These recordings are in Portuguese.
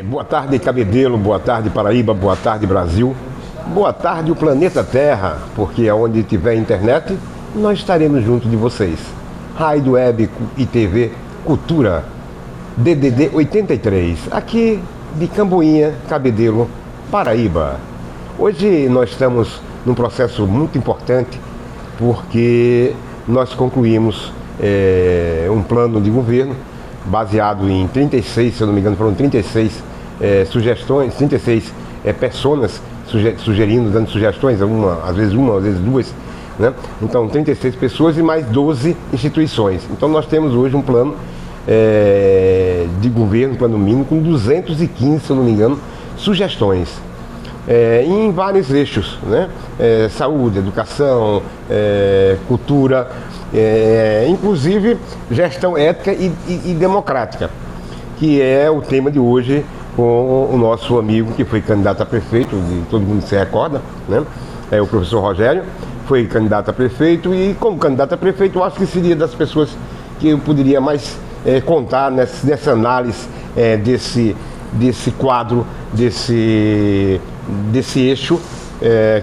Boa tarde, Cabedelo, boa tarde, Paraíba, boa tarde, Brasil. Boa tarde, o planeta Terra, porque aonde tiver internet, nós estaremos junto de vocês. Rádio Web e TV Cultura, DDD 83, aqui de Camboinha, Cabedelo, Paraíba. Hoje nós estamos num processo muito importante, porque nós concluímos um plano de governo baseado em 36, se eu não me engano, foram 36 sugestões, 36 personas sugerindo, dando sugestões, às vezes duas, né? Então 36 pessoas e mais 12 instituições. Então nós temos hoje um plano de governo, plano mínimo, com 215, se eu não me engano, sugestões. Em vários eixos, né? Saúde, educação, cultura, inclusive gestão ética e democrática, que é o tema de hoje com o nosso amigo que foi candidato a prefeito, todo mundo se recorda, né? O professor Rogério, foi candidato a prefeito e como candidato a prefeito eu acho que seria das pessoas que eu poderia mais contar nessa análise desse quadro, desse eixo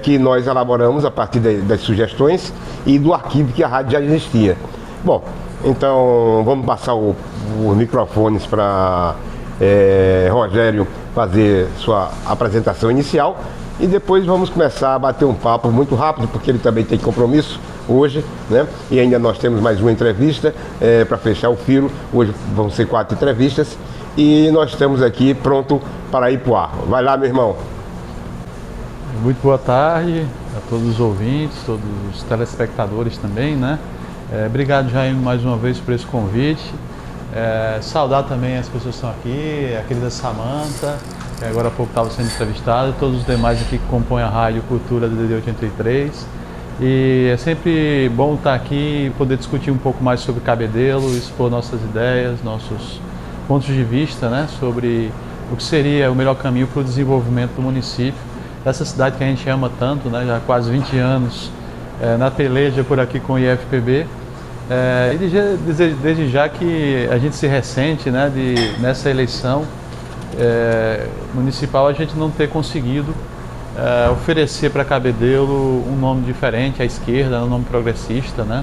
que nós elaboramos a partir das sugestões e do arquivo que a rádio já existia. Bom, então vamos passar os microfones para Rogério fazer sua apresentação inicial e depois vamos começar a bater um papo muito rápido, porque ele também tem compromisso hoje, né? E ainda nós temos mais uma entrevista para fechar o filo. Hoje vão ser 4 entrevistas e nós estamos aqui pronto para ir para o ar. Vai lá, meu irmão. Muito boa tarde a todos os ouvintes, todos os telespectadores também, né? Obrigado, Jaime, mais uma vez por esse convite. Saudar também as pessoas que estão aqui, a querida Samanta, que agora há pouco estava sendo entrevistada, todos os demais aqui que compõem a Rádio Cultura DDD 83. E é sempre bom estar aqui e poder discutir um pouco mais sobre Cabedelo, expor nossas ideias, nossos pontos de vista, né? Sobre o que seria o melhor caminho para o desenvolvimento do município, dessa cidade que a gente ama tanto, né? Já há quase 20 anos na peleja por aqui com o IFPB. E desde já que a gente se ressente, né, nessa eleição municipal a gente não ter conseguido oferecer para Cabedelo um nome diferente à esquerda, um nome progressista, né,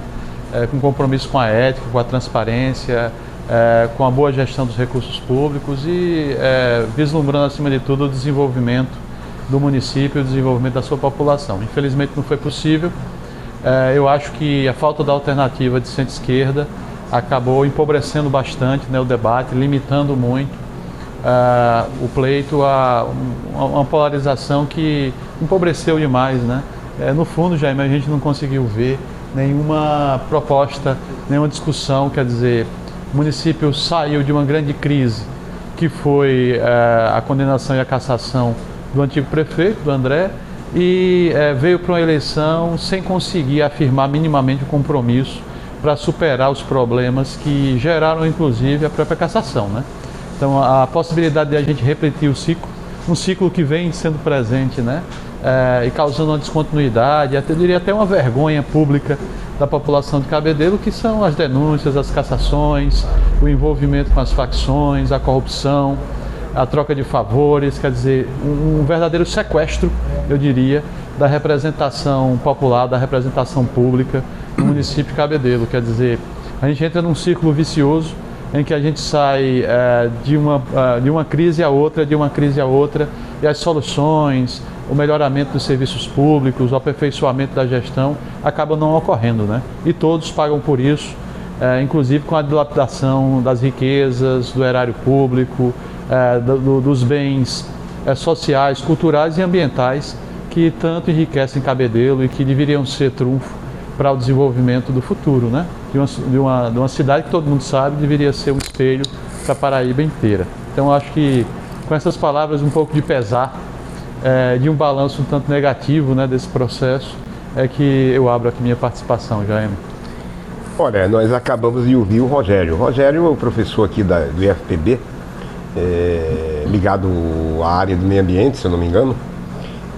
com compromisso com a ética, com a transparência, com a boa gestão dos recursos públicos e vislumbrando acima de tudo o desenvolvimento do município e o desenvolvimento da sua população. Infelizmente não foi possível. Eu acho que a falta da alternativa de centro-esquerda acabou empobrecendo bastante, né, o debate, limitando muito o pleito a uma polarização que empobreceu demais, né? No fundo, Jaime, a gente não conseguiu ver nenhuma proposta, nenhuma discussão. Quer dizer, o município saiu de uma grande crise, que foi a condenação e a cassação do antigo prefeito, do André, e veio para uma eleição sem conseguir afirmar minimamente o compromisso para superar os problemas que geraram, inclusive, a própria cassação, né? Então, a possibilidade de a gente repetir o ciclo, um ciclo que vem sendo presente, né? E causando uma descontinuidade, diria até uma vergonha pública da população de Cabedelo, que são as denúncias, as cassações, o envolvimento com as facções, a corrupção, a troca de favores, quer dizer, um verdadeiro sequestro, eu diria, da representação popular, da representação pública no município de Cabedelo. Quer dizer, a gente entra num círculo vicioso em que a gente sai de uma crise a outra, de uma crise a outra, e as soluções, o melhoramento dos serviços públicos, o aperfeiçoamento da gestão acabam não ocorrendo, né? E todos pagam por isso, inclusive com a dilapidação das riquezas, do erário público, dos bens sociais, culturais e ambientais que tanto enriquecem Cabedelo e que deveriam ser trunfo para o desenvolvimento do futuro, né? De uma cidade que todo mundo sabe deveria ser um espelho para a Paraíba inteira. Então acho que com essas palavras um pouco de pesar, de um balanço um tanto negativo, né, desse processo, é que eu abro aqui minha participação, Jaime. Olha, nós acabamos de ouvir o Rogério. O Rogério é o professor aqui do IFPB, ligado à área do meio ambiente, se eu não me engano,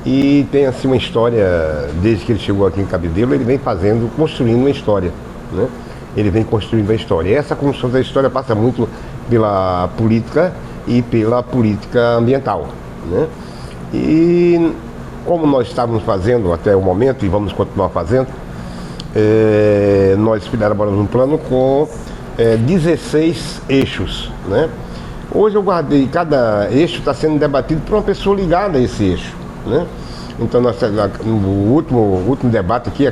e tem assim uma história, desde que ele chegou aqui em Cabedelo, ele vem construindo uma história, né? ele vem construindo a história. E essa construção da história passa muito pela política e pela política ambiental, né? E como nós estávamos fazendo até o momento e vamos continuar fazendo, nós elaboramos um plano com 16 eixos, né? Hoje eu guardei, cada eixo está sendo debatido por uma pessoa ligada a esse eixo, né? Então, no último debate aqui,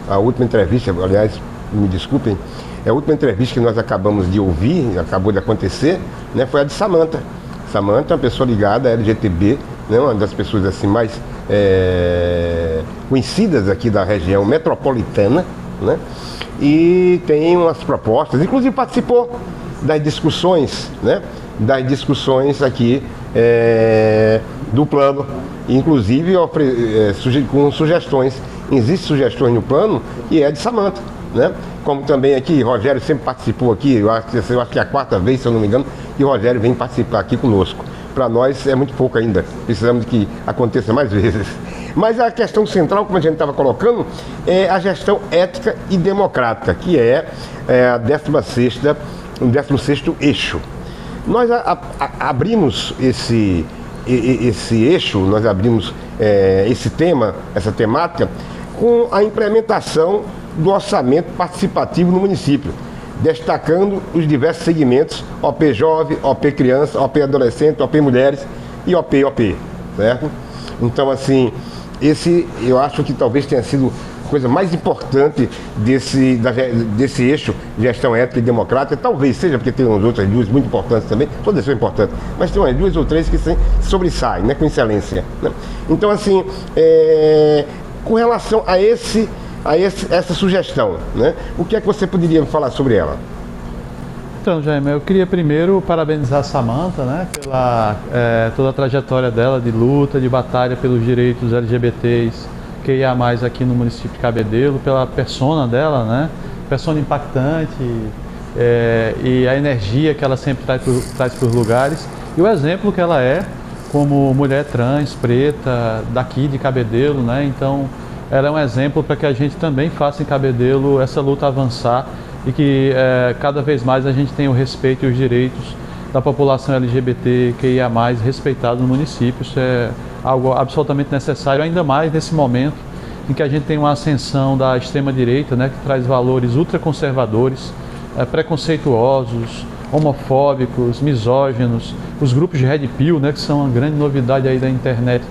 a última entrevista, aliás, me desculpem, a última entrevista que nós acabamos de ouvir, acabou de acontecer, né, foi a de Samantha. Samantha é uma pessoa ligada à LGTB, né, uma das pessoas assim, mais conhecidas aqui da região metropolitana, né, e tem umas propostas, inclusive participou das discussões, né, aqui do plano, inclusive com sugestões. Existem sugestões no plano e é de Samantha, né? Como também aqui, Rogério sempre participou aqui, eu acho que é a 4ª vez, se eu não me engano, que o Rogério vem participar aqui conosco. Para nós é muito pouco ainda, precisamos que aconteça mais vezes. Mas a questão central, como a gente estava colocando, é a gestão ética e democrática, que é a 16º eixo. Nós abrimos esse eixo, nós abrimos esse tema, essa temática, com a implementação do orçamento participativo no município, destacando os diversos segmentos, OP Jovem, OP Criança, OP Adolescente, OP Mulheres e OP, certo? Então, assim, eu acho que talvez tenha sido a coisa mais importante desse eixo, gestão ética e democrática. Talvez seja, porque tem umas outras duas muito importantes também, todas são importantes, mas tem umas 2 ou 3 que sobressaem, né, com excelência, né? Então, assim, com relação a essa sugestão, né, o que é que você poderia falar sobre ela? Então, Jaime, eu queria primeiro parabenizar a Samantha, né, pela toda a trajetória dela de luta, de batalha pelos direitos LGBTs, QIA+, aqui no município de Cabedelo, pela persona dela, né, persona impactante, e a energia que ela sempre traz para os lugares, e o exemplo que ela é como mulher trans, preta, daqui de Cabedelo, né, então ela é um exemplo para que a gente também faça em Cabedelo essa luta avançar e que cada vez mais a gente tenha o respeito e os direitos da população LGBTQIA+, respeitado no município. Isso é algo absolutamente necessário, ainda mais nesse momento em que a gente tem uma ascensão da extrema-direita, né, que traz valores ultraconservadores, preconceituosos, homofóbicos, misóginos, os grupos de Red Pill, né, que são uma grande novidade aí da internet,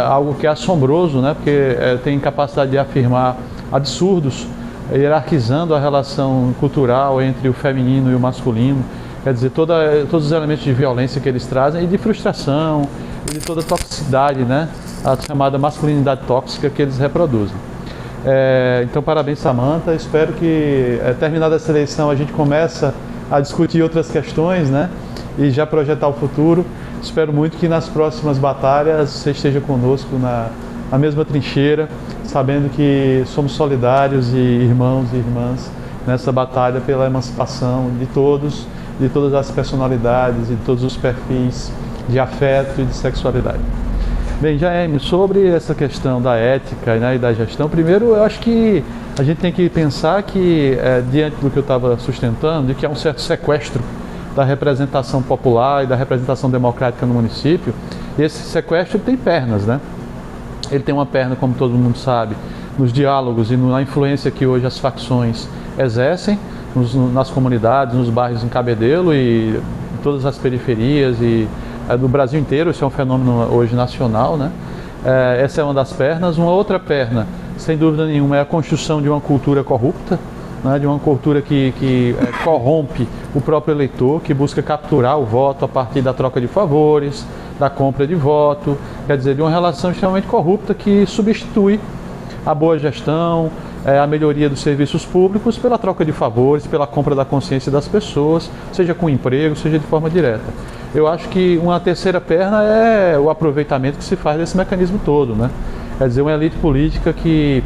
algo que é assombroso, né, porque tem capacidade de afirmar absurdos, hierarquizando a relação cultural entre o feminino e o masculino, quer dizer, todos os elementos de violência que eles trazem e de frustração, e de toda a toxicidade, né, a chamada masculinidade tóxica que eles reproduzem. Então, parabéns, Samantha. Espero que, terminada essa eleição, a gente começa a discutir outras questões, né, e já projetar o futuro. Espero muito que nas próximas batalhas você esteja conosco na mesma trincheira, sabendo que somos solidários e irmãos e irmãs nessa batalha pela emancipação de todos, de todas as personalidades e de todos os perfis de afeto e de sexualidade. Bem, Jaime, sobre essa questão da ética, né, e da gestão, primeiro eu acho que a gente tem que pensar que, diante do que eu estava sustentando, de que há um certo sequestro da representação popular e da representação democrática no município, e esse sequestro tem pernas, né? Ele tem uma perna, como todo mundo sabe, nos diálogos e na influência que hoje as facções exercem nas comunidades, nos bairros em Cabedelo e em todas as periferias e do Brasil inteiro. Isso é um fenômeno hoje nacional, né? Essa é uma das pernas. Uma outra perna, sem dúvida nenhuma, é a construção de uma cultura corrupta, né? De uma cultura que corrompe o próprio eleitor, que busca capturar o voto a partir da troca de favores, da compra de voto, quer dizer, de uma relação extremamente corrupta que substitui a boa gestão, a melhoria dos serviços públicos pela troca de favores, pela compra da consciência das pessoas, seja com emprego, seja de forma direta. Eu acho que uma terceira perna é o aproveitamento que se faz desse mecanismo todo, né? Quer dizer, uma elite política que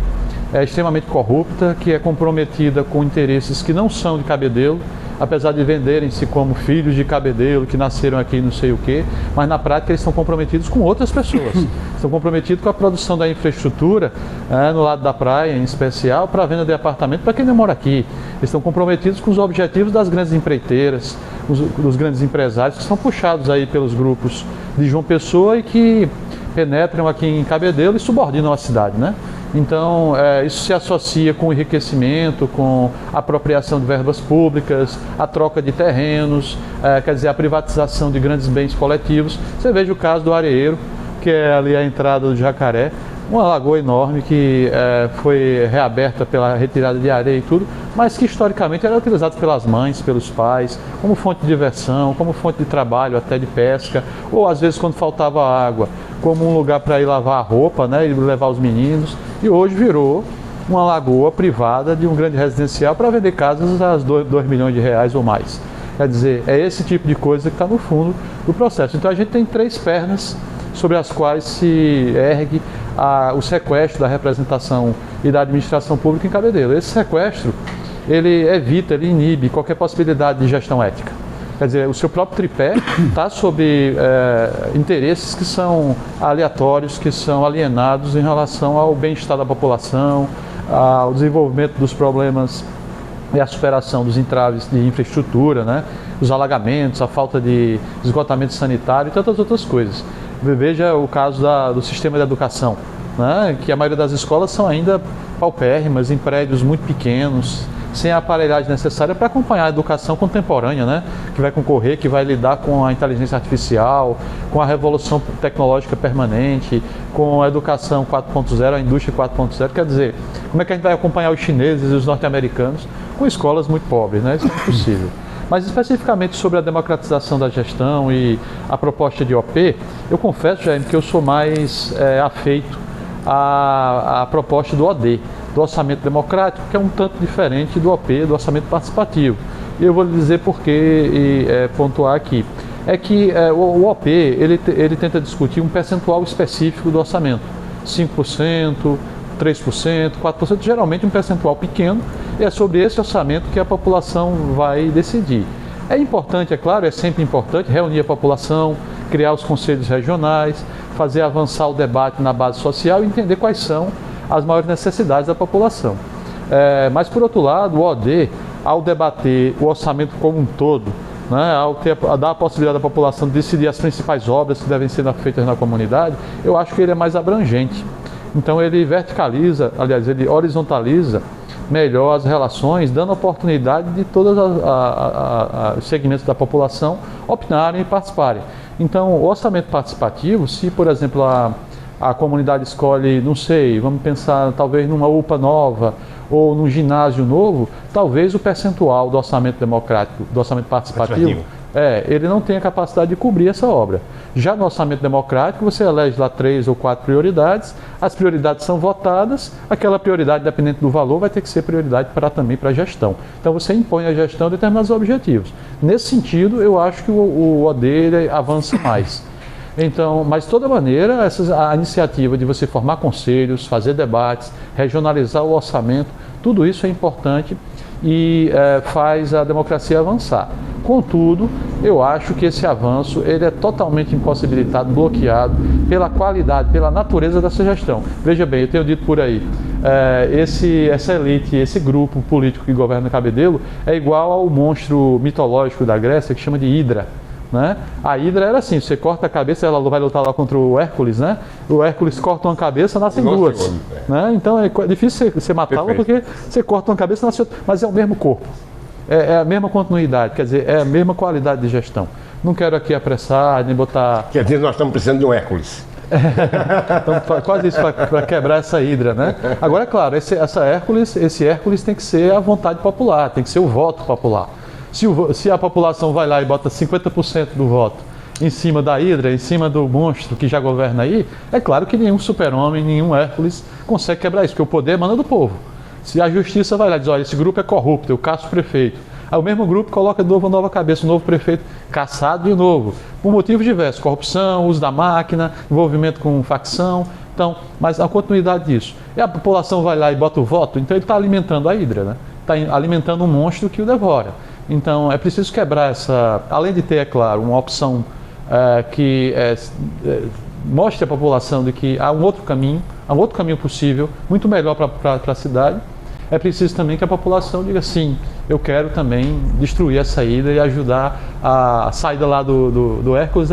é extremamente corrupta, que é comprometida com interesses que não são de Cabedelo, apesar de venderem-se como filhos de Cabedelo, que nasceram aqui não sei o quê, mas na prática eles estão comprometidos com outras pessoas. Estão comprometidos com a produção da infraestrutura, no lado da praia em especial, para a venda de apartamento para quem não mora aqui. Eles estão comprometidos com os objetivos das grandes empreiteiras, dos grandes empresários que são puxados aí pelos grupos de João Pessoa e que penetram aqui em Cabedelo e subordinam a cidade, né? Então, isso se associa com o enriquecimento, com a apropriação de verbas públicas, a troca de terrenos, quer dizer, a privatização de grandes bens coletivos. Você veja o caso do Areeiro, que é ali a entrada do Jacaré, uma lagoa enorme que foi reaberta pela retirada de areia e tudo, mas que historicamente era utilizada pelas mães, pelos pais, como fonte de diversão, como fonte de trabalho, até de pesca, ou às vezes quando faltava água, como um lugar para ir lavar a roupa, né, e levar os meninos, e hoje virou uma lagoa privada de um grande residencial para vender casas a 2 milhões de reais ou mais. Quer dizer, é esse tipo de coisa que está no fundo do processo. Então a gente tem 3 pernas sobre as quais se ergue o sequestro da representação e da administração pública em Cabedelo. Esse sequestro, ele evita, ele inibe qualquer possibilidade de gestão ética. Quer dizer, o seu próprio tripé está sob interesses que são aleatórios, que são alienados em relação ao bem-estar da população, ao desenvolvimento dos problemas e a superação dos entraves de infraestrutura, né? Os alagamentos, a falta de esgotamento sanitário e tantas outras coisas. Veja o caso do sistema de educação, né? Que a maioria das escolas são ainda paupérrimas, em prédios muito pequenos, sem a aparelhagem necessária para acompanhar a educação contemporânea, né? Que vai concorrer, que vai lidar com a inteligência artificial, com a revolução tecnológica permanente, com a educação 4.0, a indústria 4.0. Quer dizer, como é que a gente vai acompanhar os chineses e os norte-americanos com escolas muito pobres, né? Isso é impossível. Mas especificamente sobre a democratização da gestão e a proposta de OP, eu confesso, Jaime, que eu sou mais afeito à proposta do OD, do orçamento democrático, que é um tanto diferente do OP, do orçamento participativo. E eu vou lhe dizer por que e pontuar aqui. É que o OP, ele tenta discutir um percentual específico do orçamento, 5%, 3%, 4%, geralmente um percentual pequeno, e é sobre esse orçamento que a população vai decidir. É importante, é claro, é sempre importante reunir a população, criar os conselhos regionais, fazer avançar o debate na base social e entender quais são as maiores necessidades da população. Mas, por outro lado, o OD, ao debater o orçamento como um todo, né, ao dar a possibilidade da população de decidir as principais obras que devem ser feitas na comunidade, eu acho que ele é mais abrangente. Então ele verticaliza, aliás, ele horizontaliza melhor as relações, dando oportunidade de todos os segmentos da população optarem e participarem. Então, o orçamento participativo, se, por exemplo, a comunidade escolhe, não sei, vamos pensar talvez numa UPA nova ou num ginásio novo, talvez o percentual do orçamento democrático, do orçamento participativo, ele não tem a capacidade de cobrir essa obra. Já no orçamento democrático, você elege lá 3 ou 4 prioridades, as prioridades são votadas, aquela prioridade, dependente do valor, vai ter que ser prioridade também para a gestão. Então você impõe à gestão determinados objetivos. Nesse sentido, eu acho que o OD avança mais. Então, mas de toda maneira, a iniciativa de você formar conselhos, fazer debates, regionalizar o orçamento, tudo isso é importante e faz a democracia avançar. Contudo, eu acho que esse avanço ele é totalmente impossibilitado, bloqueado pela qualidade, pela natureza dessa gestão. Veja bem, eu tenho dito por aí, essa elite, esse grupo político que governa Cabedelo é igual ao monstro mitológico da Grécia que chama de Hidra. Né? A Hidra era assim, você corta a cabeça, ela vai lutar lá contra o Hércules, né? O Hércules corta uma cabeça, nascem duas. Né? Então é difícil você matá-la porque você corta uma cabeça, nasce outra, mas é o mesmo corpo. É a mesma continuidade, quer dizer, é a mesma qualidade de gestão. Não quero aqui apressar, nem botar... Quer dizer, nós estamos precisando de um Hércules. Então, quase isso para quebrar essa Hidra, né? Agora, é claro, esse Hércules tem que ser a vontade popular, tem que ser o voto popular. Se a população vai lá e bota 50% do voto em cima da Hidra, em cima do monstro que já governa aí, é claro que nenhum super-homem, nenhum Hércules consegue quebrar isso, porque o poder emana do povo. Se a justiça vai lá e diz, olha, esse grupo é corrupto, eu caço o prefeito. Aí o mesmo grupo coloca de novo uma nova cabeça, um novo prefeito caçado de novo, por motivos diversos, corrupção, uso da máquina, envolvimento com facção, então, mas a continuidade disso. E a população vai lá e bota o voto, então ele está alimentando a Hidra, né? Está alimentando um monstro que o devora. Então é preciso quebrar essa, além de ter, é claro, uma opção que mostre à população de que há um outro caminho possível, muito melhor para a cidade. É preciso também que a população diga sim, eu quero também destruir a saída e ajudar a saída lá do Hércules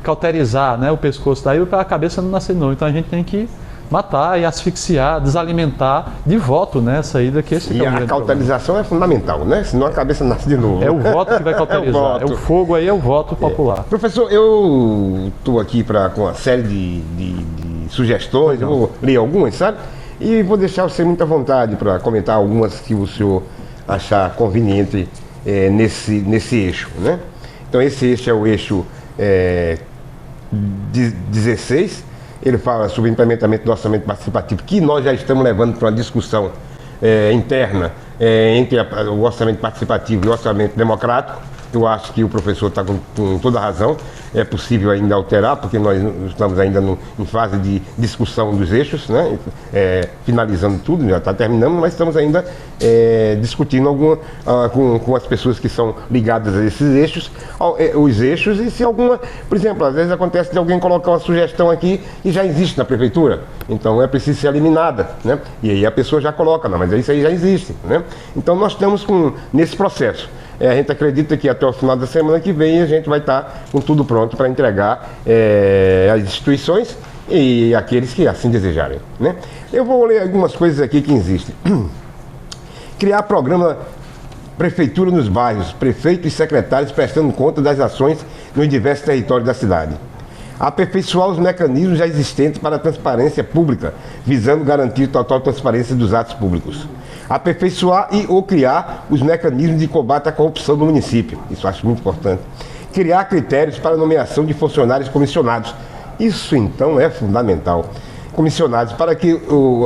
cauterizar, né, o pescoço daí para a cabeça não nascer de novo. Então a gente tem que matar e asfixiar, desalimentar de voto, né, a saída que esse E a cauterização é fundamental, né? Senão a cabeça nasce de novo. É o voto que vai cauterizar. É o fogo aí, é o voto popular. Professor, eu estou aqui com uma série de sugestões, eu vou ler algumas, sabe? E vou deixar você muito à vontade para comentar algumas que o senhor achar conveniente nesse eixo, né? Então esse eixo é o eixo 16, ele fala sobre o implementamento do orçamento participativo, que nós já estamos levando para uma discussão interna entre o orçamento participativo e o orçamento democrático. Eu acho que o professor está com toda a razão, é possível ainda alterar, porque nós estamos ainda em fase de discussão dos eixos, né? Finalizando tudo, já está terminando, mas estamos ainda discutindo com as pessoas que são ligadas a esses eixos, os eixos, e se alguma, por exemplo, às vezes acontece de alguém colocar uma sugestão aqui e já existe na prefeitura, então é preciso ser eliminada, né? E aí a pessoa já coloca, não, mas isso aí já existe, né? Então nós estamos nesse processo. A gente acredita que até o final da semana que vem a gente vai estar com tudo pronto para entregar às instituições e aqueles que assim desejarem, né? Eu vou ler algumas coisas aqui que existem. Criar programa Prefeitura nos bairros, prefeitos e secretários prestando conta das ações nos diversos territórios da cidade. Aperfeiçoar os mecanismos já existentes para a transparência pública, visando garantir total transparência dos atos públicos. Aperfeiçoar ou criar os mecanismos de combate à corrupção no município. Isso eu acho muito importante. Criar critérios para a nomeação de funcionários comissionados. Isso, então, é fundamental. Comissionados para que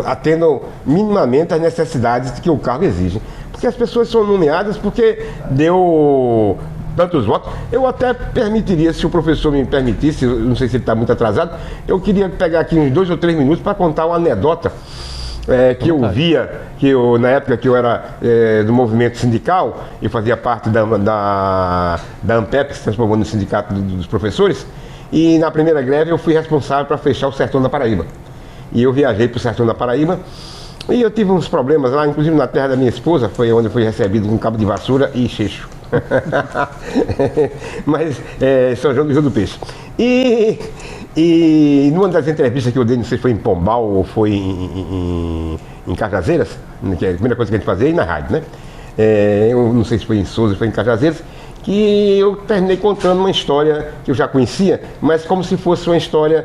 atendam minimamente às necessidades que o cargo exige. Porque as pessoas são nomeadas porque deu tantos votos. Eu até permitiria, se o professor me permitisse, eu não sei se ele está muito atrasado, eu queria pegar aqui uns 2 ou 3 minutos para contar uma anedota que eu via, na época que eu era do movimento sindical, e fazia parte da ANPEP, que se transformou no Sindicato dos Professores, e na primeira greve eu fui responsável para fechar o Sertão da Paraíba. E eu viajei para o Sertão da Paraíba, e eu tive uns problemas lá, inclusive na terra da minha esposa, foi onde eu fui recebido com cabo de vassoura e cheixo. Mas São João do Rio do Peixe. E numa das entrevistas que eu dei, não sei se foi em Pombal ou foi em Cajazeiras, que é a primeira coisa que a gente fazia, é ir na rádio, né? Eu não sei se foi em Souza ou foi em Cajazeiras, que eu terminei contando uma história que eu já conhecia, mas como se fosse uma história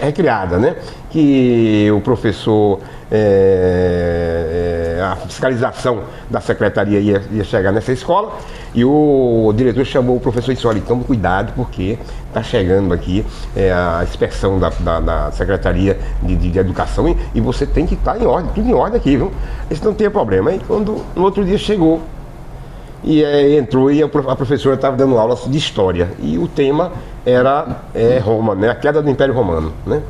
recriada, né? Que o professor, a fiscalização da secretaria ia chegar nessa escola, e o diretor chamou o professor e disse: olha, tome cuidado, porque está chegando aqui a inspeção da Secretaria de Educação e você tem que estar em ordem, tudo em ordem aqui, viu? Isso não tem problema. Aí quando no outro dia chegou, e entrou, e a professora estava dando aula de história, e o tema era Roma, né? A queda do Império Romano, né?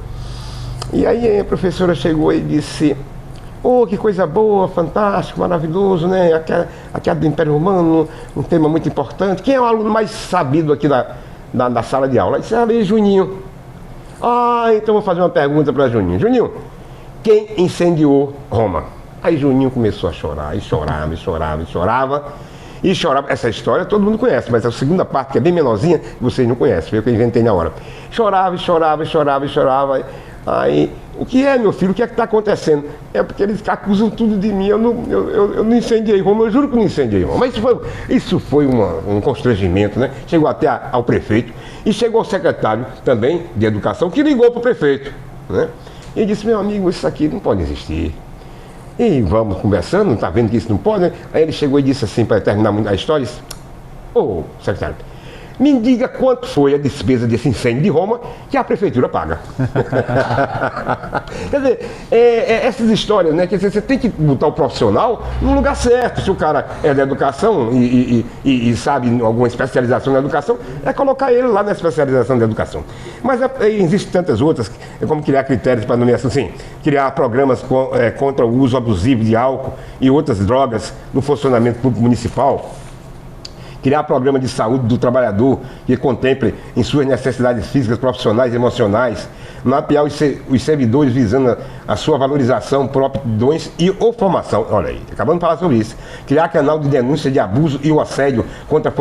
E aí a professora chegou e disse: oh, que coisa boa, fantástico, maravilhoso, né? A queda do Império Romano, um tema muito importante. Quem é o aluno mais sabido aqui da sala de aula? Eu disse: ali, Juninho. Ah, então vou fazer uma pergunta para Juninho. Juninho, quem incendiou Roma? Aí Juninho começou a chorar, e chorava, e chorava, e chorava. E chorava. Essa história todo mundo conhece, mas a segunda parte, que é bem menorzinha, vocês não conhecem, foi o que eu inventei na hora. Chorava, e chorava, e chorava, e chorava. Aí, o que é, meu filho? O que é que está acontecendo? É porque eles acusam tudo de mim. Eu não incendiei Roma, eu juro que não incendiei Roma. Mas isso foi um constrangimento, né? Chegou até ao prefeito e chegou ao secretário também de Educação, que ligou para o prefeito, né? E disse: meu amigo, isso aqui não pode existir. E vamos conversando, não está vendo que isso não pode, né? Aí ele chegou e disse assim, para terminar a história: disse: ô, secretário, me diga quanto foi a despesa desse incêndio de Roma que a prefeitura paga. Quer dizer, essas histórias, né? Que você tem que botar o profissional no lugar certo. Se o cara é da educação e sabe alguma especialização na educação, é colocar ele lá na especialização da educação. Mas existem tantas outras, como criar critérios para nomeação, sim, criar programas contra o uso abusivo de álcool e outras drogas no funcionamento público municipal. Criar programa de saúde do trabalhador que contemple em suas necessidades físicas, profissionais e emocionais. Mapear os servidores visando a sua valorização, proaptidões e ou formação. Olha aí, acabamos de falar sobre isso. Criar canal de denúncia de abuso e o assédio contra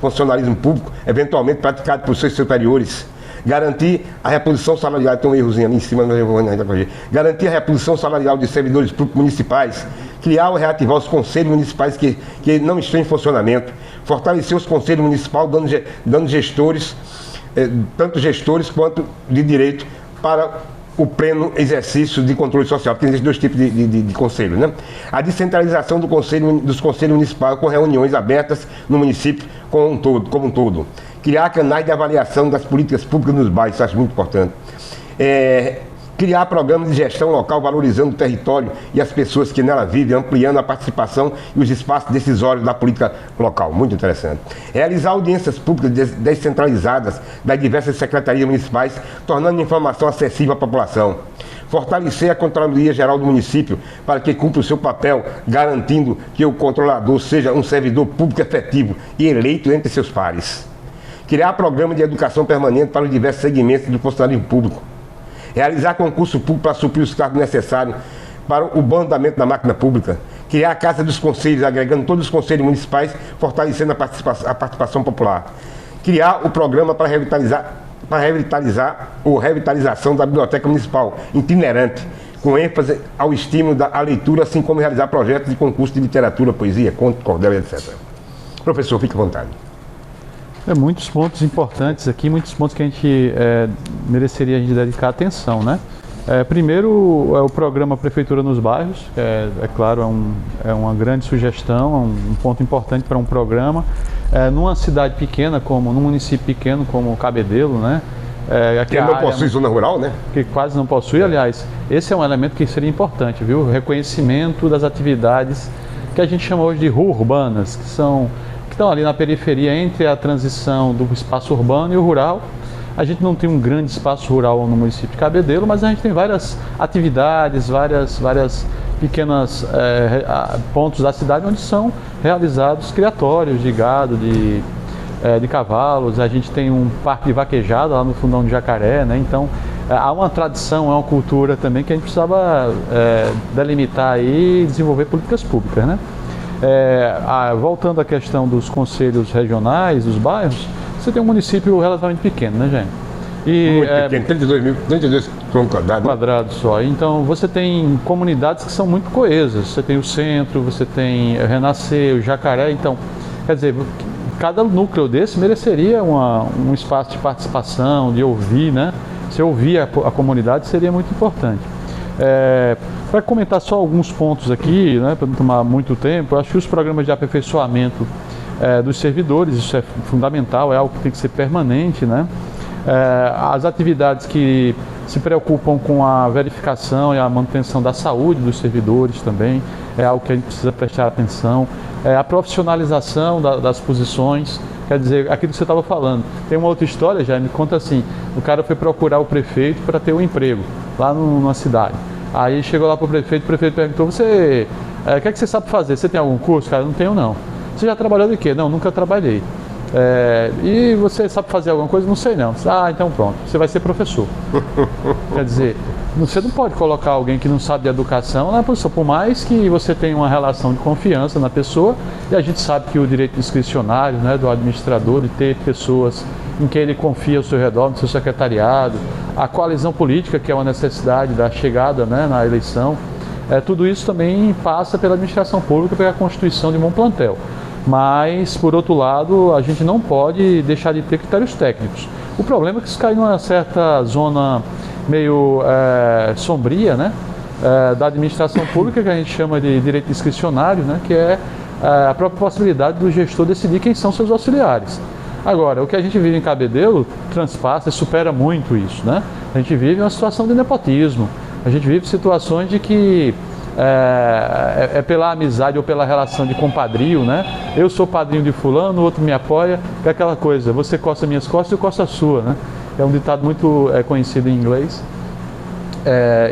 funcionalismo público, eventualmente praticado por seus superiores. Garantir a reposição salarial, tem um errozinho ali em cima, mas eu vou ainda corrigir. Garantir a reposição salarial de servidores públicos municipais. Criar ou reativar os conselhos municipais que não estão em funcionamento. Fortalecer os conselhos municipais, dando gestores, tanto gestores quanto de direito, para o pleno exercício de controle social, porque existem dois tipos de conselho, né? A descentralização dos conselhos municipais com reuniões abertas no município como um todo. Criar canais de avaliação das políticas públicas nos bairros, isso acho muito importante. Criar programas de gestão local valorizando o território e as pessoas que nela vivem, ampliando a participação e os espaços decisórios da política local. Muito interessante. Realizar audiências públicas descentralizadas das diversas secretarias municipais, tornando a informação acessível à população. Fortalecer a Controladoria Geral do município para que cumpra o seu papel, garantindo que o controlador seja um servidor público efetivo e eleito entre seus pares. Criar programa de educação permanente para os diversos segmentos do funcionalismo público. Realizar concurso público para suprir os cargos necessários para o bom andamento da máquina pública. Criar a Casa dos Conselhos, agregando todos os conselhos municipais, fortalecendo a participação popular. Criar o programa para revitalização da Biblioteca Municipal, itinerante, com ênfase ao estímulo à leitura, assim como realizar projetos de concurso de literatura, poesia, conto, cordel, etc. Professor, fique à vontade. Muitos pontos importantes aqui, muitos pontos que a gente mereceria a gente dedicar atenção, né? Primeiro, o programa Prefeitura nos Bairros, claro, é uma grande sugestão, um ponto importante para um programa. Numa cidade pequena, num município pequeno como Cabedelo, né? Que não possui zona rural, né? Que quase não possui, aliás. Esse é um elemento que seria importante, viu? O reconhecimento das atividades que a gente chama hoje de urbanas, que estão ali na periferia entre a transição do espaço urbano e o rural. A gente não tem um grande espaço rural no município de Cabedelo, mas a gente tem várias atividades, várias pequenas pontos da cidade onde são realizados criatórios de gado, de cavalos. A gente tem um parque de vaquejada lá no fundão de Jacaré, né? Então há uma tradição, é uma cultura também que a gente precisava delimitar aí e desenvolver políticas públicas, né? Voltando à questão dos conselhos regionais, dos bairros, você tem um município relativamente pequeno, né, gente? Muito pequeno, 32 quadrados só. Então você tem comunidades que são muito coesas. Você tem o centro, você tem Renascer, o Jacaré. Então, quer dizer, cada núcleo desse mereceria um espaço de participação, de ouvir, né? Se ouvir a comunidade seria muito importante. Para comentar só alguns pontos aqui, né, para não tomar muito tempo, eu acho que os programas de aperfeiçoamento dos servidores, isso é fundamental, é algo que tem que ser permanente, né? As atividades que se preocupam com a verificação e a manutenção da saúde dos servidores também, é algo que a gente precisa prestar atenção. A profissionalização das posições, quer dizer, aquilo que você estava falando. Tem uma outra história, já me conta assim, o cara foi procurar o prefeito para ter um emprego lá numa cidade. Aí chegou lá para o prefeito perguntou, o que é que você sabe fazer? Você tem algum curso? Cara, não tenho não. Você já trabalhou de quê? Não, nunca trabalhei. E você sabe fazer alguma coisa? Não sei não. Então pronto, você vai ser professor. Quer dizer, você não pode colocar alguém que não sabe de educação na posição, por mais que você tenha uma relação de confiança na pessoa, e a gente sabe que o direito discricionário, né, do administrador, de ter pessoas em que ele confia ao seu redor, no seu secretariado, a coalizão política, que é uma necessidade da chegada, né, na eleição, tudo isso também passa pela administração pública, pela constituição de um bom plantel. Mas, por outro lado, a gente não pode deixar de ter critérios técnicos. O problema é que isso cai numa certa zona meio sombria, né, da administração pública, que a gente chama de direito discricionário, né, que é a própria possibilidade do gestor decidir quem são seus auxiliares. Agora, o que a gente vive em Cabedelo transpassa e supera muito isso, né? A gente vive uma situação de nepotismo, a gente vive situações de que pela amizade ou pela relação de compadrio, né? Eu sou padrinho de fulano, o outro me apoia, é aquela coisa, você coça minhas costas e eu coço a sua, né? É um ditado muito conhecido em inglês.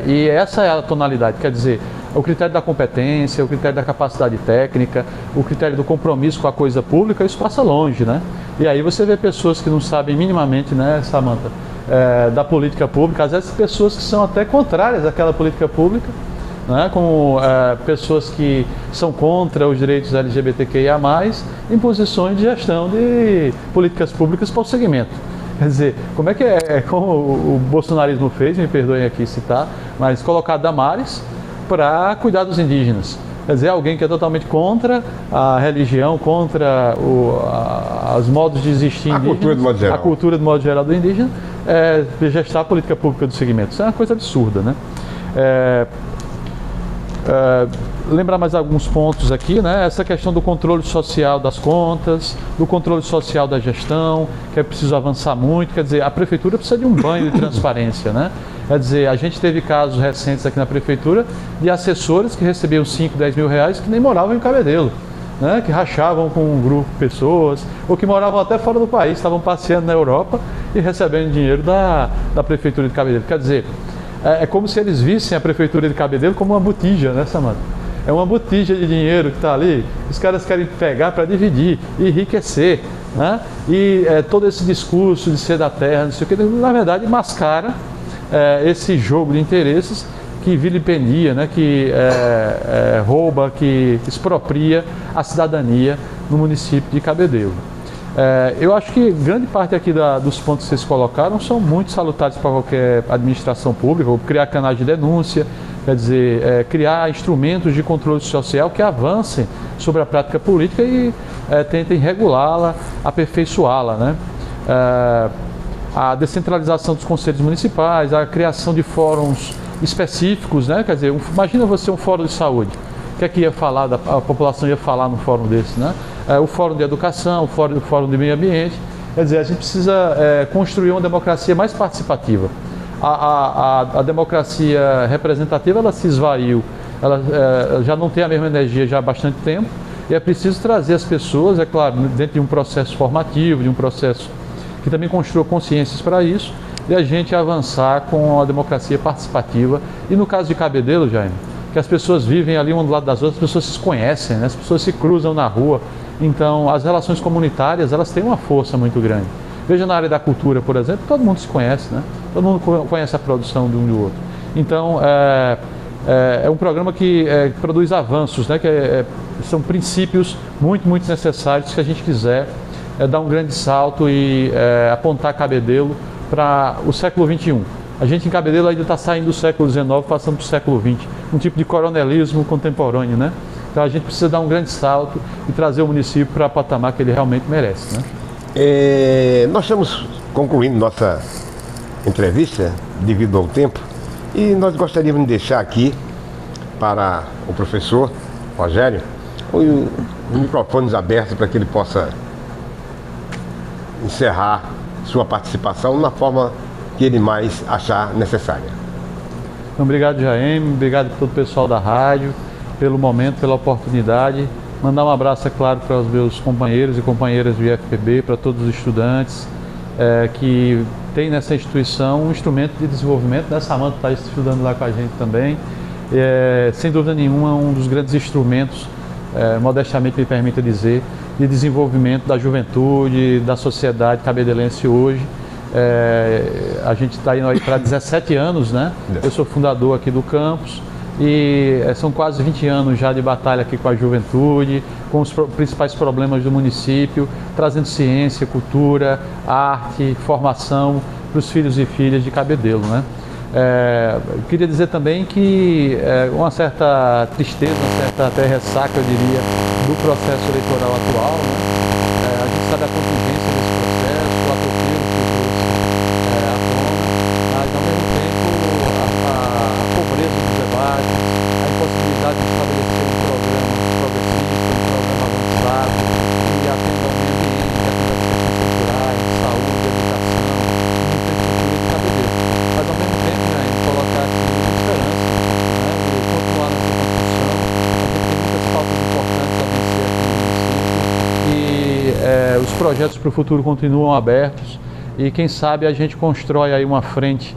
E essa é a tonalidade, quer dizer, o critério da competência, o critério da capacidade técnica, o critério do compromisso com a coisa pública, isso passa longe, né? E aí você vê pessoas que não sabem minimamente, né, Samantha, da política pública, às vezes pessoas que são até contrárias àquela política pública, né, como pessoas que são contra os direitos LGBTQIA+, em posições de gestão de políticas públicas para o segmento. Quer dizer, como é que como o bolsonarismo fez, me perdoem aqui citar, mas colocar Damares para cuidar dos indígenas. Quer dizer, alguém que é totalmente contra a religião, contra os modos de existir indígenas, a cultura do modo geral do indígena, gestar a política pública do segmento. Isso é uma coisa absurda, né? Lembrar mais alguns pontos aqui, né? Essa questão do controle social das contas, do controle social da gestão, que é preciso avançar muito. Quer dizer, a prefeitura precisa de um banho de transparência, né? Quer dizer, a gente teve casos recentes aqui na prefeitura de assessores que recebiam 5, 10 mil reais que nem moravam em Cabedelo, né? Que rachavam com um grupo de pessoas, ou que moravam até fora do país, estavam passeando na Europa e recebendo dinheiro da prefeitura de Cabedelo. Quer dizer, é como se eles vissem a prefeitura de Cabedelo como uma botija, né, Samantha? É uma botija de dinheiro que está ali, os caras querem pegar para dividir e enriquecer, né? E todo esse discurso de ser da terra, não sei o que, na verdade mascara esse jogo de interesses que vilipendia, né? Que rouba, que expropria a cidadania no município de Cabedelo. Eu acho que grande parte aqui dos pontos que vocês colocaram são muito salutares para qualquer administração pública, ou criar canais de denúncia, quer dizer, criar instrumentos de controle social que avancem sobre a prática política e tentem regulá-la, aperfeiçoá-la, né? A descentralização dos conselhos municipais, a criação de fóruns específicos, né? Quer dizer, imagina você um fórum de saúde, o que é que ia falar, a população ia falar num fórum desse, né? O fórum de educação, o fórum de meio ambiente. Quer dizer, a gente precisa construir uma democracia mais participativa. A democracia representativa, ela se esvaiu, ela já não tem a mesma energia já há bastante tempo, e é preciso trazer as pessoas, é claro, dentro de um processo formativo, de um processo que também construa consciências para isso, e a gente avançar com a democracia participativa. E no caso de Cabedelo, Jaime, que as pessoas vivem ali um do lado das outras, as pessoas se conhecem, né? As pessoas se cruzam na rua, então as relações comunitárias, elas têm uma força muito grande. Veja na área da cultura, por exemplo, todo mundo se conhece, né? Todo mundo conhece a produção de um e do outro. Então, é um programa que produz avanços, né? São princípios muito, muito necessários se a gente quiser dar um grande salto e apontar Cabedelo para o século XXI. A gente em Cabedelo ainda está saindo do século XIX, passando para o século XX. Um tipo de coronelismo contemporâneo, né? Então a gente precisa dar um grande salto e trazer o município para o patamar que ele realmente merece, né? Nós estamos concluindo nossa entrevista devido ao tempo e nós gostaríamos de deixar aqui para o professor Rogério os microfones abertos para que ele possa encerrar sua participação na forma que ele mais achar necessária. Então, obrigado, Jaime, obrigado a todo o pessoal da rádio, pelo momento, pela oportunidade. Mandar um abraço, é claro, para os meus companheiros e companheiras do IFPB, para todos os estudantes que tem nessa instituição um instrumento de desenvolvimento, né? Samantha está estudando lá com a gente também. Sem dúvida nenhuma, um dos grandes instrumentos, modestamente me permita dizer, de desenvolvimento da juventude, da sociedade cabedelense hoje. A gente está indo aí para 17 anos, né? Eu sou fundador aqui do campus e são quase 20 anos já de batalha aqui com a juventude, com os principais problemas do município, trazendo ciência, cultura, arte, formação para os filhos e filhas de Cabedelo, né? Queria dizer também que uma certa tristeza, uma certa até ressaca, eu diria, do processo eleitoral atual, né? A gente sabe a contingência desse processo, o atropelo que trouxe à tona, mas ao mesmo tempo a pobreza dos debates, a impossibilidade de estabelecer um programa progressista, um programa avançado, que atenda ao meio ambiente, que atenda às questões culturais, saúde, educação, infraestrutura de Cabedelo. Mas ao mesmo tempo, né, colocar aqui a esperança, né, de continuar nessa construção. A gente tem muitas pautas importantes a vencer aqui no município e os projetos para o futuro continuam abertos e quem sabe a gente constrói aí uma frente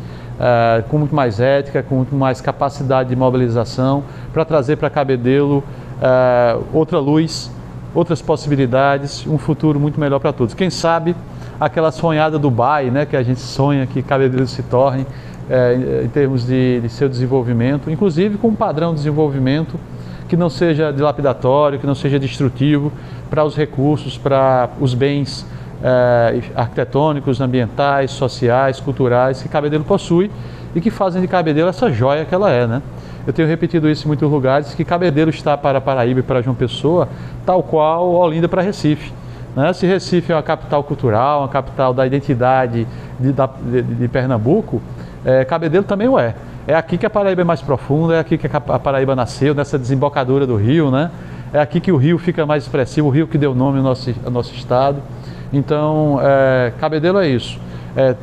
com muito mais ética, com muito mais capacidade de mobilização, para trazer para Cabedelo outra luz, outras possibilidades, um futuro muito melhor para todos. Quem sabe aquela sonhada Dubai, né, que a gente sonha que Cabedelo se torne em termos de seu desenvolvimento, inclusive com um padrão de desenvolvimento que não seja dilapidatório, que não seja destrutivo para os recursos, para os bens arquitetônicos, ambientais, sociais, culturais que Cabedelo possui e que fazem de Cabedelo essa joia que ela é, né? Eu tenho repetido isso em muitos lugares, que Cabedelo está para Paraíba e para João Pessoa, tal qual Olinda para Recife, né? Se Recife é uma capital cultural, uma capital da identidade de Pernambuco, Cabedelo também o é. É aqui que a Paraíba é mais profunda, é aqui que a Paraíba nasceu, nessa desembocadura do rio, né? É aqui que o rio fica mais expressivo, o rio que deu nome ao nosso estado. Então, Cabedelo é isso.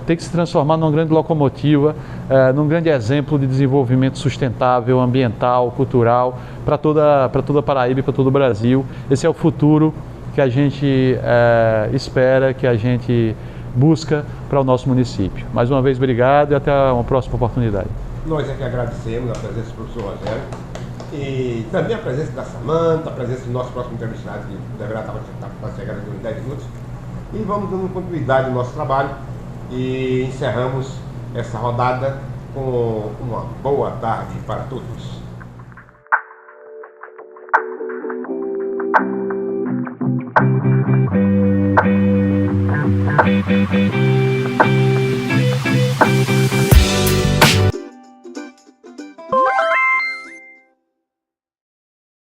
Tem que se transformar numa grande locomotiva, num grande exemplo de desenvolvimento sustentável, ambiental, cultural, para toda a Paraíba e para todo o Brasil. Esse é o futuro que a gente espera, que a gente busca para o nosso município. Mais uma vez, obrigado e até uma próxima oportunidade. Nós é que agradecemos a presença do professor Rogério e também a presença da Samanta, a presença do nosso próximo entrevistado, que deverá estar chegando em uns 10 minutos. E vamos dando continuidade no nosso trabalho e encerramos essa rodada com uma boa tarde para todos.